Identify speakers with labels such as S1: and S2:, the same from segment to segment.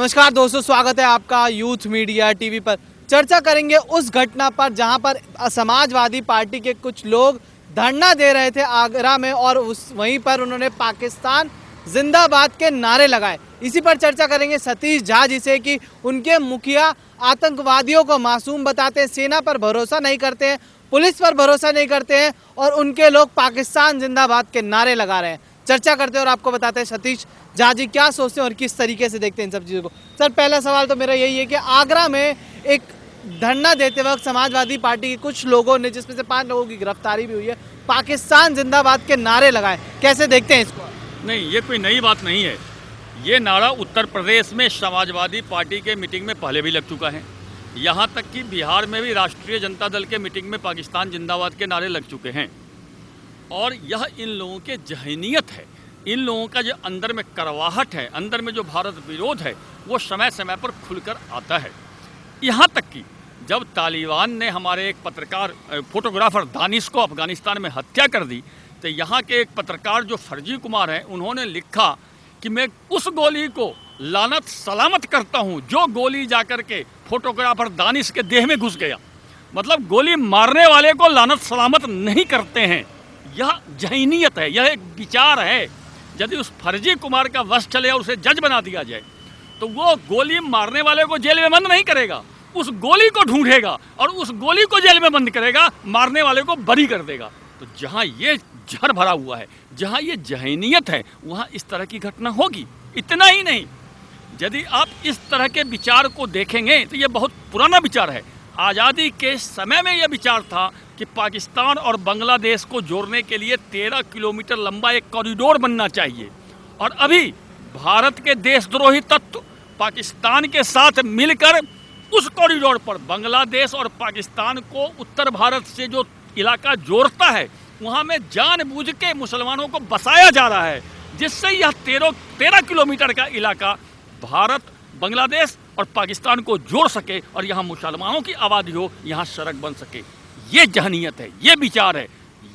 S1: नमस्कार दोस्तों, स्वागत है आपका यूथ मीडिया टीवी पर। चर्चा करेंगे उस घटना पर जहां पर समाजवादी पार्टी के कुछ लोग धरना दे रहे थे आगरा में और वहीं पर उन्होंने पाकिस्तान जिंदाबाद के नारे लगाए। इसी पर चर्चा करेंगे सतीश झा जी से कि उनके मुखिया आतंकवादियों को मासूम बताते हैं, सेना पर भरोसा नहीं करते हैं, पुलिस पर भरोसा नहीं करते हैं और उनके लोग पाकिस्तान जिंदाबाद के नारे लगा रहे हैं। चर्चा करते हैं और आपको बताते हैं सतीश झा जी क्या सोचते हैं और किस तरीके से देखते हैं इन सब चीज़ों को। सर, पहला सवाल तो मेरा यही है कि आगरा में एक धरना देते वक्त समाजवादी पार्टी के कुछ लोगों ने, जिसमें से 5 लोगों की गिरफ्तारी भी हुई है, पाकिस्तान जिंदाबाद के नारे लगाए, कैसे देखते हैं इसको?
S2: नहीं, ये कोई नई बात नहीं है। ये नारा उत्तर प्रदेश में समाजवादी पार्टी के मीटिंग में पहले भी लग चुका है। यहाँ तक कि बिहार में भी राष्ट्रीय जनता दल के मीटिंग में पाकिस्तान जिंदाबाद के नारे लग चुके हैं। और यह इन लोगों के जहनीत है, इन लोगों का जो अंदर में करवाहट है, अंदर में जो भारत विरोध है, वो समय समय पर खुलकर आता है। यहाँ तक कि जब तालिबान ने हमारे एक पत्रकार फोटोग्राफर दानिश को अफगानिस्तान में हत्या कर दी, तो यहाँ के एक पत्रकार जो फर्जी कुमार हैं, उन्होंने लिखा कि मैं उस गोली को लानत सलामत करता हूँ जो गोली जाकर के फोटोग्राफर दानिश के देह में घुस गया। मतलब गोली मारने वाले को लानत सलामत नहीं करते हैं। यह जहनीत है, यह एक विचार है। यदि उस फर्जी कुमार का वश चले और उसे जज बना दिया जाए तो वो गोली मारने वाले को जेल में बंद नहीं करेगा, उस गोली को ढूंढेगा और उस गोली को जेल में बंद करेगा, मारने वाले को बरी कर देगा। तो जहाँ ये जहर भरा हुआ है, जहाँ ये जहनीत है, वहाँ इस तरह की घटना होगी। इतना ही नहीं, यदि आप इस तरह के विचार को देखेंगे तो ये बहुत पुराना विचार है। आज़ादी के समय में यह विचार था कि पाकिस्तान और बांग्लादेश को जोड़ने के लिए 13 किलोमीटर लंबा एक कॉरिडोर बनना चाहिए। और अभी भारत के देशद्रोही तत्व पाकिस्तान के साथ मिलकर उस कॉरिडोर पर बांग्लादेश और पाकिस्तान को उत्तर भारत से जो इलाका जोड़ता है, वहाँ में जानबूझ के मुसलमानों को बसाया जा रहा है, जिससे यह 13 किलोमीटर का इलाका भारत, बांग्लादेश और पाकिस्तान को जोड़ सके और यहाँ मुसलमानों की आबादी हो, यहाँ सड़क बन सके। ये जहनीत है, ये विचार है।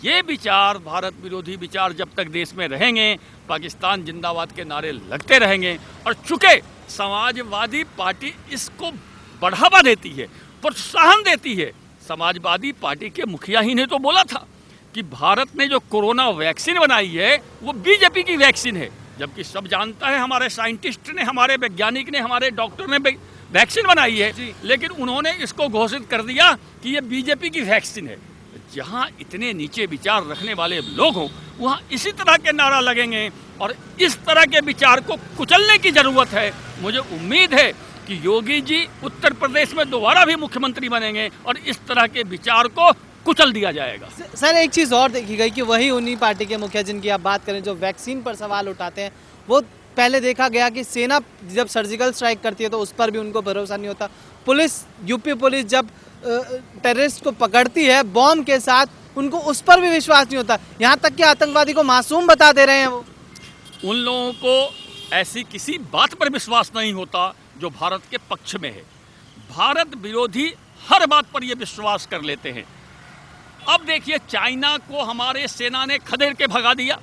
S2: ये विचार, भारत विरोधी विचार जब तक देश में रहेंगे, पाकिस्तान जिंदाबाद के नारे लगते रहेंगे। और चूँकि समाजवादी पार्टी इसको बढ़ावा देती है, प्रोत्साहन देती है। समाजवादी पार्टी के मुखिया ही ने तो बोला था कि भारत ने जो कोरोना वैक्सीन बनाई है वो बीजेपी की वैक्सीन है, जबकि सब जानता है हमारे साइंटिस्ट ने, हमारे वैज्ञानिक ने, हमारे डॉक्टर ने वैक्सीन बनाई है, लेकिन उन्होंने इसको घोषित कर दिया कि ये बीजेपी की वैक्सीन है। जहाँ इतने नीचे विचार रखने वाले लोग हों, वहाँ इसी तरह के नारा लगेंगे और इस तरह के विचार को कुचलने की ज़रूरत है। मुझे उम्मीद है कि योगी जी उत्तर प्रदेश में दोबारा भी मुख्यमंत्री बनेंगे और इस तरह के विचार को कुचल दिया जाएगा।
S1: सर, एक चीज़ और देखी गई कि वही उन्हीं पार्टी के मुखिया जिनकी आप बात करें, जो वैक्सीन पर सवाल उठाते हैं, वो पहले देखा गया कि सेना जब सर्जिकल स्ट्राइक करती है तो उस पर भी उनको भरोसा नहीं होता। पुलिस, यूपी पुलिस जब टेररिस्ट को पकड़ती है बॉम्ब के साथ, उनको उस पर भी विश्वास नहीं होता। यहाँ तक कि आतंकवादी को मासूम बता दे रहे हैं वो।
S2: उन लोगों को ऐसी किसी बात पर विश्वास नहीं होता जो भारत के पक्ष में है। भारत विरोधी हर बात पर ये विश्वास कर लेते हैं। अब देखिए, चाइना को हमारे सेना ने खदेड़ के भगा दिया,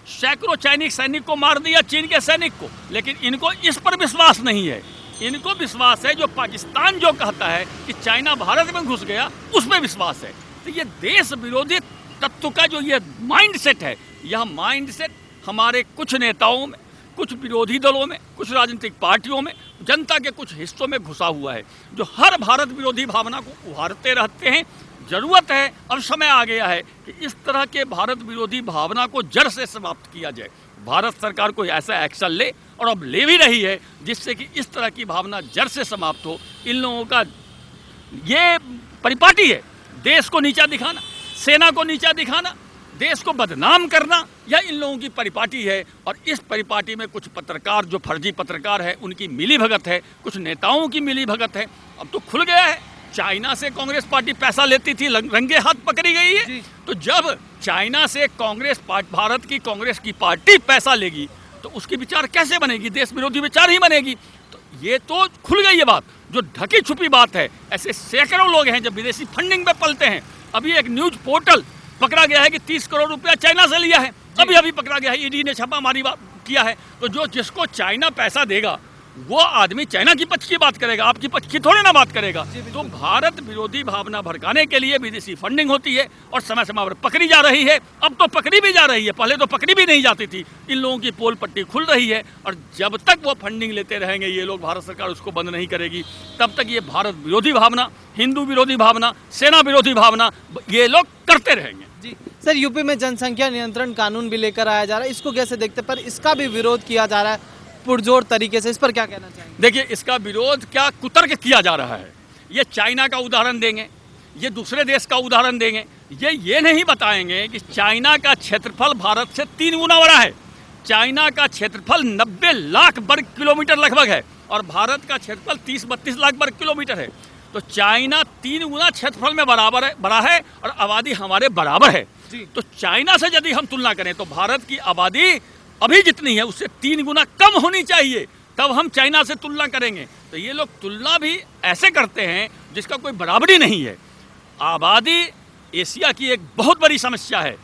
S2: सैकड़ों चाइनीज सैनिक को मार दिया, चीन के सैनिक को, लेकिन इनको इस पर विश्वास नहीं है। इनको विश्वास है जो पाकिस्तान जो कहता है कि चाइना भारत में घुस गया, उस पर विश्वास है। तो ये देश विरोधी तत्व का जो ये माइंड सेट है, यह माइंड सेट हमारे कुछ नेताओं में, कुछ विरोधी दलों में, कुछ राजनीतिक पार्टियों में, जनता के कुछ हिस्सों में घुसा हुआ है, जो हर भारत विरोधी भावना को उभारते रहते हैं। ज़रूरत है, अब समय आ गया है कि इस तरह के भारत विरोधी भावना को जड़ से समाप्त किया जाए। भारत सरकार कोई ऐसा एक्शन ले, और अब ले भी रही है, जिससे कि इस तरह की भावना जड़ से समाप्त हो। इन लोगों का ये परिपाटी है, देश को नीचा दिखाना, सेना को नीचा दिखाना, देश को बदनाम करना, यह इन लोगों की परिपाटी है। और इस परिपाटी में कुछ पत्रकार, जो फर्जी पत्रकार है, उनकी मिली भगत है, कुछ नेताओं की मिली भगत है। अब तो खुल गया है, चाइना से कांग्रेस पार्टी पैसा लेती थी, रंगे हाथ पकड़ी गई है। तो जब चाइना से कांग्रेस पार्टी, भारत की कांग्रेस की पार्टी पैसा लेगी, तो उसकी विचार कैसे बनेगी? देश विरोधी विचार ही बनेगी। तो ये तो खुल गई ये बात, जो ढकी छुपी बात है। ऐसे सैकड़ों लोग हैं जो विदेशी फंडिंग में पलते हैं। अभी एक न्यूज पोर्टल पकड़ा गया है कि 30 करोड़ रुपया चाइना से लिया है, अभी पकड़ा गया है, ईडी ने छापामारी किया है। तो जो जिसको चाइना पैसा देगा, वो आदमी चाइना की पक्ष की बात करेगा, आपकी पक्ष की थोड़ी ना बात करेगा। तो भारत विरोधी भावना भड़काने के लिए विदेशी फंडिंग होती है और समय समय पर पकड़ी जा रही है। अब तो पकड़ी भी जा रही है, पहले तो पकड़ी भी नहीं जाती थी। इन लोगों की पोल पट्टी खुल रही है और जब तक वो फंडिंग लेते रहेंगे ये लोग, भारत सरकार उसको बंद नहीं करेगी, तब तक ये भारत विरोधी भावना, हिंदू विरोधी भावना, सेना विरोधी भावना ये लोग करते रहेंगे।
S1: जी सर, यूपी में जनसंख्या नियंत्रण कानून भी लेकर आया जा रहा है, इसको कैसे देखते हैं? पर इसका भी विरोध किया जा रहा है पुरजोर तरीके से, इस पर क्या कहना चाहेंगे?
S2: देखिए, इसका विरोध क्या कुतर्क किया जा रहा है। ये चाइना का उदाहरण देंगे, ये दूसरे देश का उदाहरण देंगे, ये नहीं बताएंगे कि चाइना का क्षेत्रफल भारत से 3 गुना बड़ा है। चाइना का क्षेत्रफल 90 लाख वर्ग किलोमीटर लगभग है और भारत का क्षेत्रफल 30-32 लाख वर्ग किलोमीटर है। तो चाइना 3 गुना क्षेत्रफल में बड़ा है और आबादी हमारे बराबर है। तो चाइना से यदि हम तुलना करें तो भारत की आबादी अभी जितनी है उससे 3 गुना कम होनी चाहिए, तब हम चाइना से तुलना करेंगे। तो ये लोग तुलना भी ऐसे करते हैं जिसका कोई बराबरी नहीं है। आबादी एशिया की एक बहुत बड़ी समस्या है।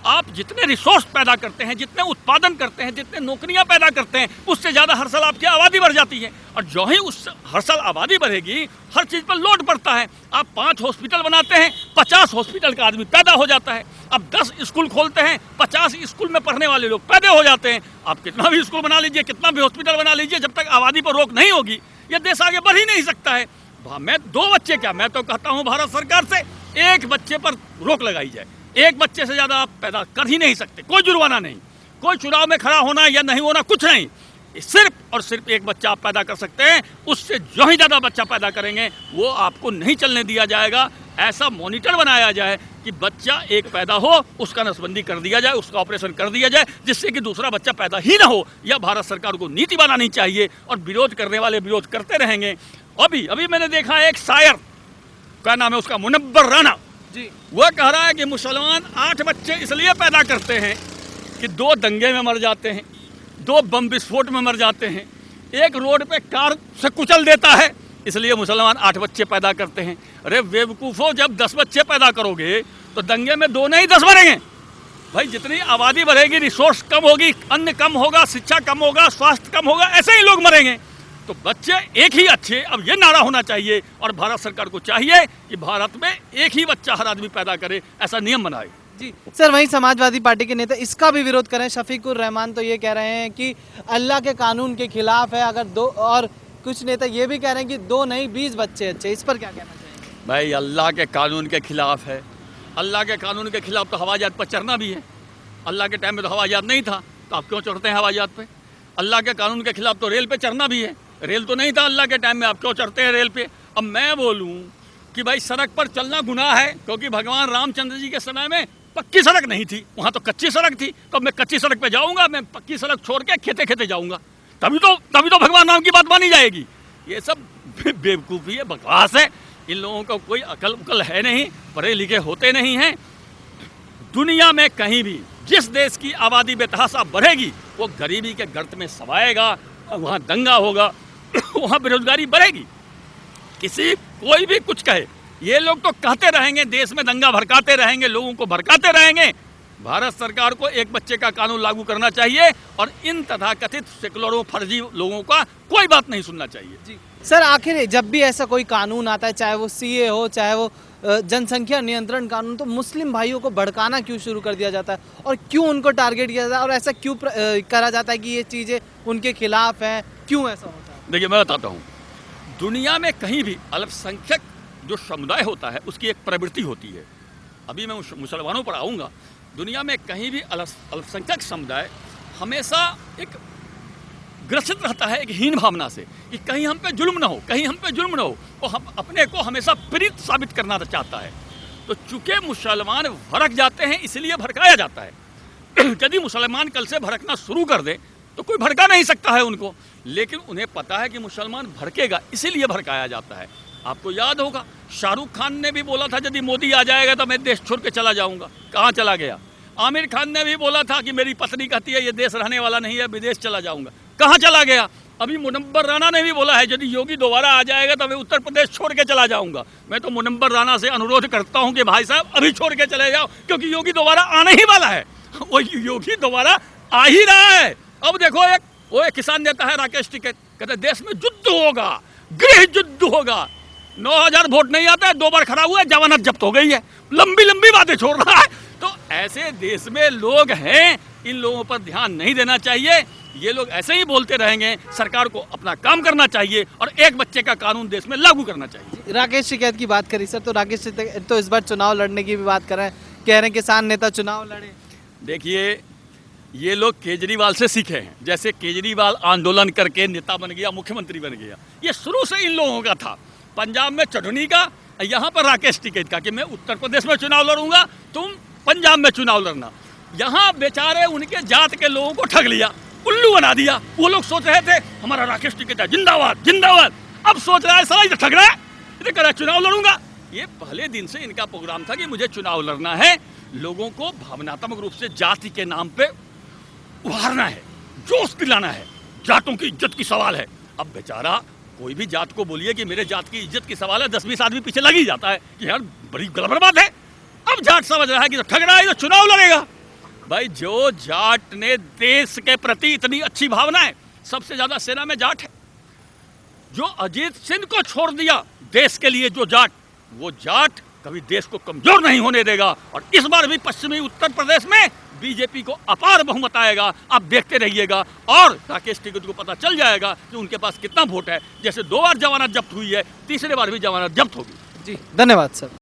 S2: आप जितने रिसोर्स पैदा करते हैं, जितने उत्पादन करते हैं, जितने नौकरियां पैदा करते हैं, उससे ज़्यादा हर साल आपकी आबादी बढ़ जाती है। और जो ही उस हर साल आबादी बढ़ेगी, हर चीज़ पर लोड पड़ता है। आप 5 हॉस्पिटल बनाते हैं, 50 हॉस्पिटल का आदमी पैदा हो जाता है। अब 10 स्कूल खोलते हैं, 50 स्कूल में पढ़ने वाले लोग पैदा हो जाते हैं। आप कितना भी स्कूल बना लीजिए, कितना भी हॉस्पिटल बना लीजिए, जब तक आबादी पर रोक नहीं होगी यह देश आगे बढ़ ही नहीं सकता है। मैं 2 बच्चे क्या, मैं तो कहता हूँ भारत सरकार से 1 बच्चे पर रोक लगाई जाए। 1 बच्चे से ज़्यादा आप पैदा कर ही नहीं सकते। कोई जुर्माना नहीं, कोई चुनाव में खड़ा होना या नहीं होना, कुछ नहीं। सिर्फ और सिर्फ 1 बच्चा आप पैदा कर सकते हैं। उससे जो ही ज़्यादा बच्चा पैदा करेंगे वो आपको नहीं चलने दिया जाएगा। ऐसा मॉनिटर बनाया जाए कि बच्चा 1 पैदा हो, उसका नसबंदी कर दिया जाए, उसका ऑपरेशन कर दिया जाए, जिससे कि दूसरा बच्चा पैदा ही ना हो। यह भारत सरकार को नीति बनानी चाहिए और विरोध करने वाले विरोध करते रहेंगे। अभी मैंने देखा एक शायर, क्या नाम है उसका, मुनव्वर राना
S1: जी,
S2: वह कह रहा है कि मुसलमान 8 बच्चे इसलिए पैदा करते हैं कि 2 दंगे में मर जाते हैं, 2 बम विस्फोट में मर जाते हैं, 1 रोड पे कार से कुचल देता है, इसलिए मुसलमान 8 बच्चे पैदा करते हैं। अरे बेवकूफ़ो, जब 10 बच्चे पैदा करोगे तो दंगे में 2 नहीं 10 मरेंगे। भाई जितनी आबादी बढ़ेगी, रिसोर्स कम होगी, अन्न कम होगा, शिक्षा कम होगा, स्वास्थ्य कम होगा, ऐसे ही लोग मरेंगे। तो बच्चे एक ही अच्छे, अब ये नारा होना चाहिए और भारत सरकार को चाहिए कि भारत में 1 ही बच्चा हर आदमी पैदा करे, ऐसा नियम बनाए।
S1: जी सर, वहीं समाजवादी पार्टी के नेता इसका भी विरोध करें। शफीकुर रहमान तो ये कह रहे हैं कि अल्लाह के कानून के खिलाफ है। अगर 2, और कुछ नेता ये भी कह रहे हैं कि 2 नहीं 20 बच्चे अच्छे। इस पर क्या कहना चाहिए?
S2: भाई अल्लाह के कानून के खिलाफ है। अल्लाह के कानून के खिलाफ तो हवाई जहाज पर चढ़ना भी है। अल्लाह के टाइम में तो हवाई जहाज नहीं था, तो आप क्यों चढ़ते हैं हवाई जहाज पे? अल्लाह के कानून के खिलाफ तो रेल पे चढ़ना भी है। रेल तो नहीं था अल्लाह के टाइम में, आप क्यों चढ़ते हैं रेल पे? अब मैं बोलूँ कि भाई सड़क पर चलना गुनाह है, क्योंकि भगवान रामचंद्र जी के समय में पक्की सड़क नहीं थी, वहाँ तो कच्ची सड़क थी। तो मैं कच्ची सड़क पे जाऊँगा, मैं पक्की सड़क छोड़ के खेते खेते जाऊँगा, तभी तो भगवान राम की बात मानी जाएगी। ये सब बेवकूफ़ी है, बकवास है। इन लोगों को कोई अकल उकल है नहीं, पढ़े लिखे होते नहीं हैं। दुनिया में कहीं भी जिस देश की आबादी बेतहाशा बढ़ेगी वो गरीबी के गर्त में सवाएगा, वहाँ दंगा होगा, वहाँ बेरोजगारी बढ़ेगी। कोई भी कुछ कहे, ये लोग तो कहते रहेंगे, देश में दंगा भड़काते रहेंगे, लोगों को भड़काते रहेंगे। भारत सरकार को 1 बच्चे का कानून लागू करना चाहिए और इन तथाकथित सेकुलरों, फर्जी लोगों का कोई बात नहीं सुनना चाहिए।
S1: जी सर, आखिर जब भी ऐसा कोई कानून आता है, चाहे वो सीए हो, चाहे वो जनसंख्या नियंत्रण कानून, तो मुस्लिम भाइयों को भड़काना क्यों शुरू कर दिया जाता है और क्यों उनको टारगेट किया जाता है और ऐसा क्यों करा जाता है कि ये चीज़ें उनके खिलाफ हैं? क्यों ऐसा होता है?
S2: देखिए मैं बताता हूँ, दुनिया में कहीं भी अल्पसंख्यक जो समुदाय होता है उसकी एक प्रवृत्ति होती है। अभी मैं मुसलमानों पर आऊँगा। दुनिया में कहीं भी अल्पसंख्यक समुदाय हमेशा एक ग्रसित रहता है एक हीन भावना से कि कहीं हम पे जुल्म ना हो, कहीं हम पे जुल्म ना हो। तो हम अपने को हमेशा पीड़ित साबित करना चाहता है। तो चूंकि मुसलमान भड़क जाते हैं इसलिए भड़काया जाता है। यदि मुसलमान कल से भड़कना शुरू कर दे तो कोई भड़का नहीं सकता है उनको, लेकिन उन्हें पता है कि मुसलमान भड़केगा, इसीलिए भड़काया जाता है। आपको याद होगा शाहरुख खान ने भी बोला था यदि मोदी आ जाएगा तो मैं देश छोड़ के चला जाऊंगा। कहाँ चला गया? आमिर खान ने भी बोला था कि मेरी पत्नी कहती है ये देश रहने वाला नहीं है, विदेश चला जाऊंगा। कहाँ चला गया? अभी मुनव्वर राना ने भी बोला है यदि योगी दोबारा आ जाएगा तो मैं उत्तर प्रदेश छोड़ के चला जाऊंगा। मैं तो मुनव्वर राना से अनुरोध करता हूं कि भाई साहब अभी छोड़ के चले जाओ, क्योंकि योगी दोबारा आने ही वाला है। वो योगी दोबारा आ ही रहा है। अब देखो एक किसान देता है राकेश टिकैत, कहते देश में युद्ध होगा, गृह युद्ध होगा। 9,000 वोट नहीं आता है, 2 बार खड़ा हुआ है, जमानत जब्त हो गई है, लंबी लंबी बातें छोड़ रहा है। तो ऐसे देश में लोग हैं, इन लोगों पर ध्यान नहीं देना चाहिए। ये लोग ऐसे ही बोलते रहेंगे, सरकार को अपना काम करना चाहिए और एक बच्चे का कानून देश में लागू करना चाहिए।
S1: राकेश टिकैत की बात करी सर, तो राकेश टिकैत तो इस बार चुनाव लड़ने की भी बात कर रहे हैं, कह रहे हैं किसान नेता चुनाव लड़े।
S2: देखिए, ये लोग केजरीवाल से सीखे हैं। जैसे केजरीवाल आंदोलन करके नेता बन गया, मुख्यमंत्री बन गया, ये शुरू से इन लोगों का था। पंजाब में चढ़नी का, यहाँ पर राकेश टिकैत का कि मैं उत्तर प्रदेश में चुनाव लड़ूंगा, तुम पंजाब में चुनाव लड़ना। यहाँ बेचारे उनके जात के लोगों को ठग लिया, उल्लू बना दिया। वो लोग सोच रहे थे हमारा राकेश टिकैत है, जिंदाबाद जिंदाबाद। अब सोच रहा है साला ये ठग रहा है, ये कह रहा है चुनाव लड़ूंगा। ये पहले दिन से इनका प्रोग्राम था कि मुझे चुनाव लड़ना है, लोगों को भावनात्मक रूप से जाति के नाम पे उभारना है, जोश दिलाना है, जातों की इज्जत की सवाल है। अब बेचारा कोई भी जात को बोलिए कि मेरे जात की इज्जत की सवाल है, 10-20 आदमी पीछे लग ही जाता है कि यार बड़ी गड़बड़ बात है। अब जाट समझ रहा है कि तो ठग रहा है, तो चुनाव लड़ेगा। भाई, जो जाट ने देश के प्रति इतनी अच्छी भावना है, सबसे ज्यादा सेना में जाट है। जो अजीत सिंह को छोड़ दिया देश के लिए जो जाट, वो जाट कभी देश को कमजोर नहीं होने देगा। और इस बार भी पश्चिमी उत्तर प्रदेश में बीजेपी को अपार बहुमत आएगा। आप देखते रहिएगा और राकेश टिकैत को पता चल जाएगा कि उनके पास कितना वोट है। जैसे 2 बार जमानत जब्त हुई है, तीसरे बार भी जमानत जब्त होगी।
S1: जी धन्यवाद सर।